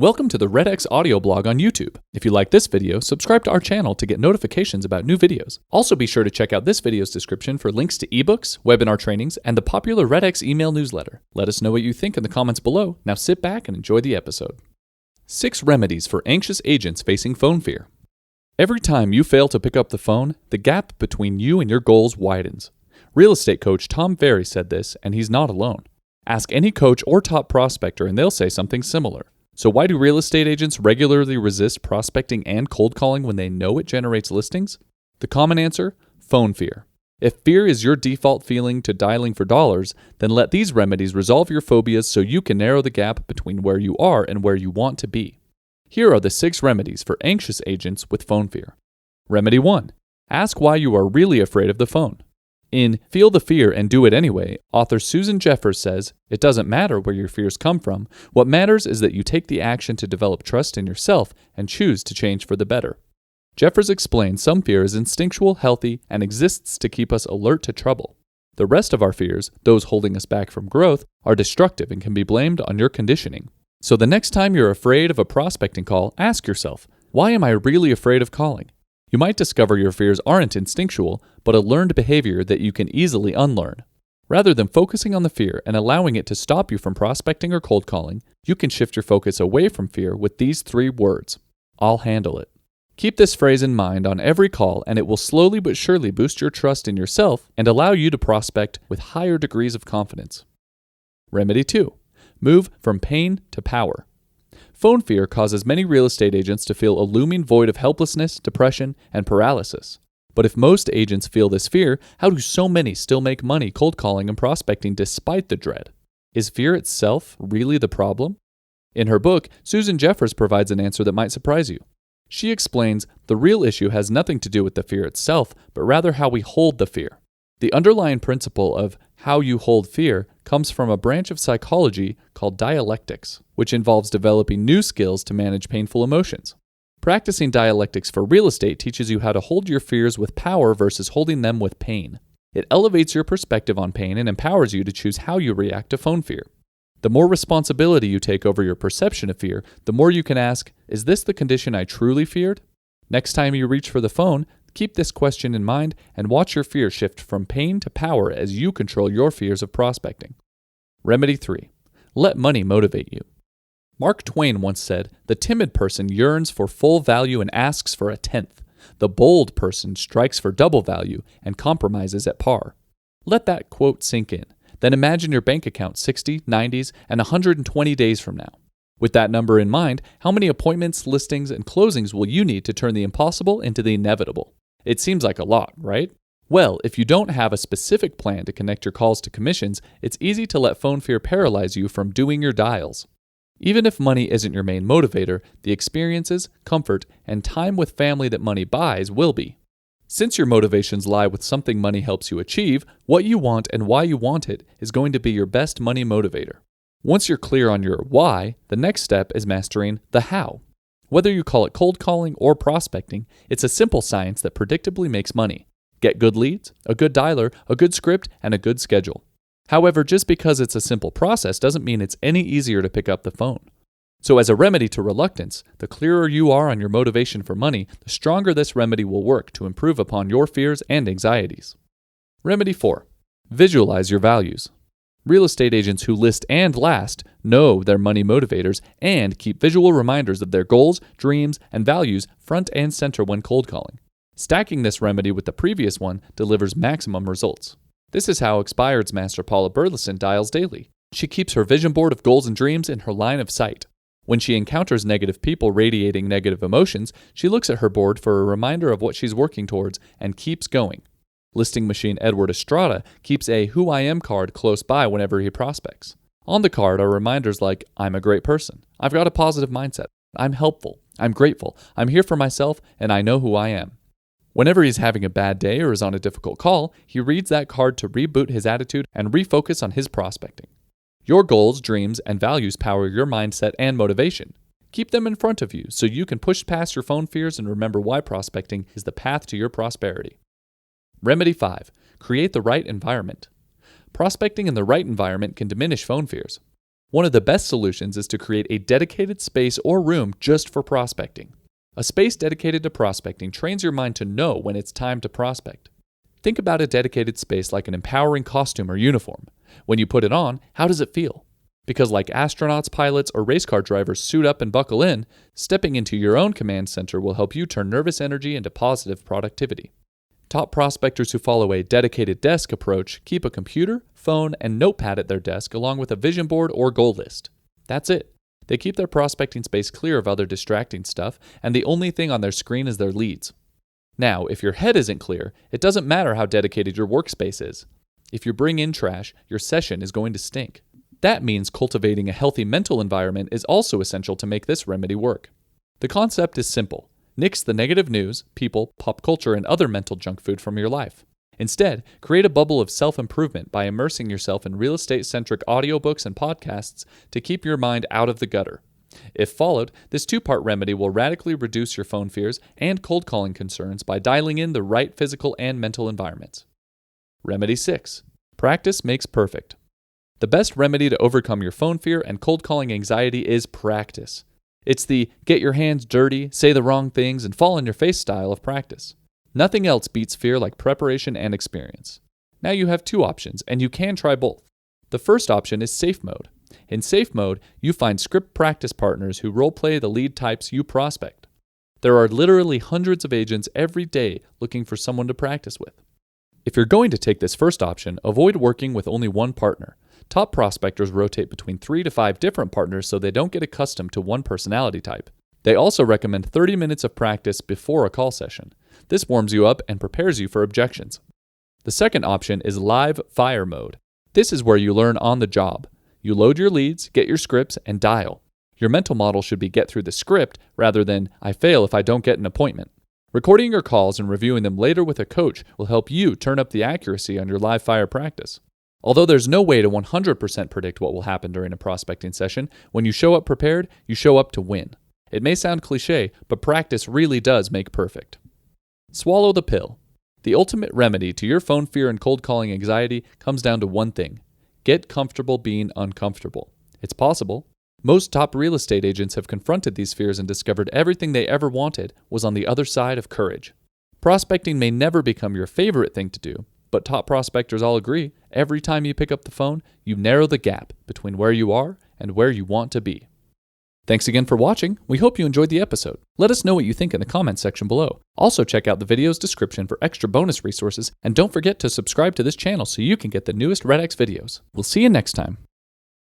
Welcome to the REDX audio blog on YouTube. If you like this video, subscribe to our channel to get notifications about new videos. Also be sure to check out this video's description for links to ebooks, webinar trainings, and the popular REDX email newsletter. Let us know what you think in the comments below. Now sit back and enjoy the episode. 6 remedies for anxious agents facing phone fear. Every time you fail to pick up the phone, the gap between you and your goals widens. Real estate coach Tom Ferry said this, and he's not alone. Ask any coach or top prospector and they'll say something similar. So why do real estate agents regularly resist prospecting and cold calling when they know it generates listings? The common answer? Phone fear. If fear is your default feeling to dialing for dollars, then let these remedies resolve your phobias so you can narrow the gap between where you are and where you want to be. Here are the 6 remedies for anxious agents with phone fear. Remedy 1. Ask why you are really afraid of the phone. In Feel the Fear and Do It Anyway, author Susan Jeffers says, "It doesn't matter where your fears come from. What matters is that you take the action to develop trust in yourself and choose to change for the better." Jeffers explains some fear is instinctual, healthy, and exists to keep us alert to trouble. The rest of our fears, those holding us back from growth, are destructive and can be blamed on your conditioning. So the next time you're afraid of a prospecting call, ask yourself, why am I really afraid of calling? You might discover your fears aren't instinctual, but a learned behavior that you can easily unlearn. Rather than focusing on the fear and allowing it to stop you from prospecting or cold calling, you can shift your focus away from fear with these 3 words. I'll handle it. Keep this phrase in mind on every call, and it will slowly but surely boost your trust in yourself and allow you to prospect with higher degrees of confidence. Remedy 2. Move from pain to power. Phone fear causes many real estate agents to feel a looming void of helplessness, depression, and paralysis. But if most agents feel this fear, how do so many still make money cold calling and prospecting despite the dread? Is fear itself really the problem? In her book, Susan Jeffers provides an answer that might surprise you. She explains the real issue has nothing to do with the fear itself, but rather how we hold the fear. The underlying principle of how you hold fear comes from a branch of psychology called dialectics, which involves developing new skills to manage painful emotions. Practicing dialectics for real estate teaches you how to hold your fears with power versus holding them with pain. It elevates your perspective on pain and empowers you to choose how you react to phone fear. The more responsibility you take over your perception of fear, the more you can ask, is this the condition I truly feared? Next time you reach for the phone, keep this question in mind and watch your fear shift from pain to power as you control your fears of prospecting. Remedy 3. Let money motivate you. Mark Twain once said, "The timid person yearns for full value and asks for a tenth. The bold person strikes for double value and compromises at par." Let that quote sink in. Then imagine your bank account 60, 90s, and 120 days from now. With that number in mind, how many appointments, listings, and closings will you need to turn the impossible into the inevitable? It seems like a lot, right? Well, if you don't have a specific plan to connect your calls to commissions, it's easy to let phone fear paralyze you from doing your dials. Even if money isn't your main motivator, the experiences, comfort, and time with family that money buys will be. Since your motivations lie with something money helps you achieve, what you want and why you want it is going to be your best money motivator. Once you're clear on your why, the next step is mastering the how. Whether you call it cold calling or prospecting, it's a simple science that predictably makes money. Get good leads, a good dialer, a good script, and a good schedule. However, just because it's a simple process doesn't mean it's any easier to pick up the phone. So as a remedy to reluctance, the clearer you are on your motivation for money, the stronger this remedy will work to improve upon your fears and anxieties. Remedy 4. Visualize your values. Real estate agents who list and last know their money motivators and keep visual reminders of their goals, dreams, and values front and center when cold calling. Stacking this remedy with the previous one delivers maximum results. This is how Expired's master Paula Burleson dials daily. She keeps her vision board of goals and dreams in her line of sight. When she encounters negative people radiating negative emotions, she looks at her board for a reminder of what she's working towards and keeps going. Listing machine Edward Estrada keeps a Who I Am card close by whenever he prospects. On the card are reminders like, I'm a great person, I've got a positive mindset, I'm helpful, I'm grateful, I'm here for myself, and I know who I am. Whenever he's having a bad day or is on a difficult call, he reads that card to reboot his attitude and refocus on his prospecting. Your goals, dreams, and values power your mindset and motivation. Keep them in front of you so you can push past your phone fears and remember why prospecting is the path to your prosperity. Remedy 5. Create the right environment. Prospecting in the right environment can diminish phone fears. One of the best solutions is to create a dedicated space or room just for prospecting. A space dedicated to prospecting trains your mind to know when it's time to prospect. Think about a dedicated space like an empowering costume or uniform. When you put it on, how does it feel? Because like astronauts, pilots, or race car drivers suit up and buckle in, stepping into your own command center will help you turn nervous energy into positive productivity. Top prospectors who follow a dedicated desk approach keep a computer, phone, and notepad at their desk along with a vision board or goal list. That's it. They keep their prospecting space clear of other distracting stuff, and the only thing on their screen is their leads. Now, if your head isn't clear, it doesn't matter how dedicated your workspace is. If you bring in trash, your session is going to stink. That means cultivating a healthy mental environment is also essential to make this remedy work. The concept is simple. Nix the negative news, people, pop culture, and other mental junk food from your life. Instead, create a bubble of self-improvement by immersing yourself in real estate-centric audiobooks and podcasts to keep your mind out of the gutter. If followed, this two-part remedy will radically reduce your phone fears and cold calling concerns by dialing in the right physical and mental environments. Remedy 6. Practice makes perfect. The best remedy to overcome your phone fear and cold calling anxiety is practice. It's the get your hands dirty, say the wrong things, and fall on your face style of practice. Nothing else beats fear like preparation and experience. Now you have two options, and you can try both. The first option is safe mode. In safe mode, you find script practice partners who roleplay the lead types you prospect. There are literally hundreds of agents every day looking for someone to practice with. If you're going to take this first option, avoid working with only one partner. Top prospectors rotate between 3 to 5 different partners so they don't get accustomed to one personality type. They also recommend 30 minutes of practice before a call session. This warms you up and prepares you for objections. The second option is live fire mode. This is where you learn on the job. You load your leads, get your scripts, and dial. Your mental model should be get through the script rather than I fail if I don't get an appointment. Recording your calls and reviewing them later with a coach will help you turn up the accuracy on your live fire practice. Although there's no way to 100% predict what will happen during a prospecting session, when you show up prepared, you show up to win. It may sound cliche, but practice really does make perfect. Swallow the pill. The ultimate remedy to your phone fear and cold calling anxiety comes down to one thing. Get comfortable being uncomfortable. It's possible. Most top real estate agents have confronted these fears and discovered everything they ever wanted was on the other side of courage. Prospecting may never become your favorite thing to do, but top prospectors all agree, every time you pick up the phone, you narrow the gap between where you are and where you want to be. Thanks again for watching. We hope you enjoyed the episode. Let us know what you think in the comments section below. Also check out the video's description for extra bonus resources, and don't forget to subscribe to this channel so you can get the newest REDX videos. We'll see you next time.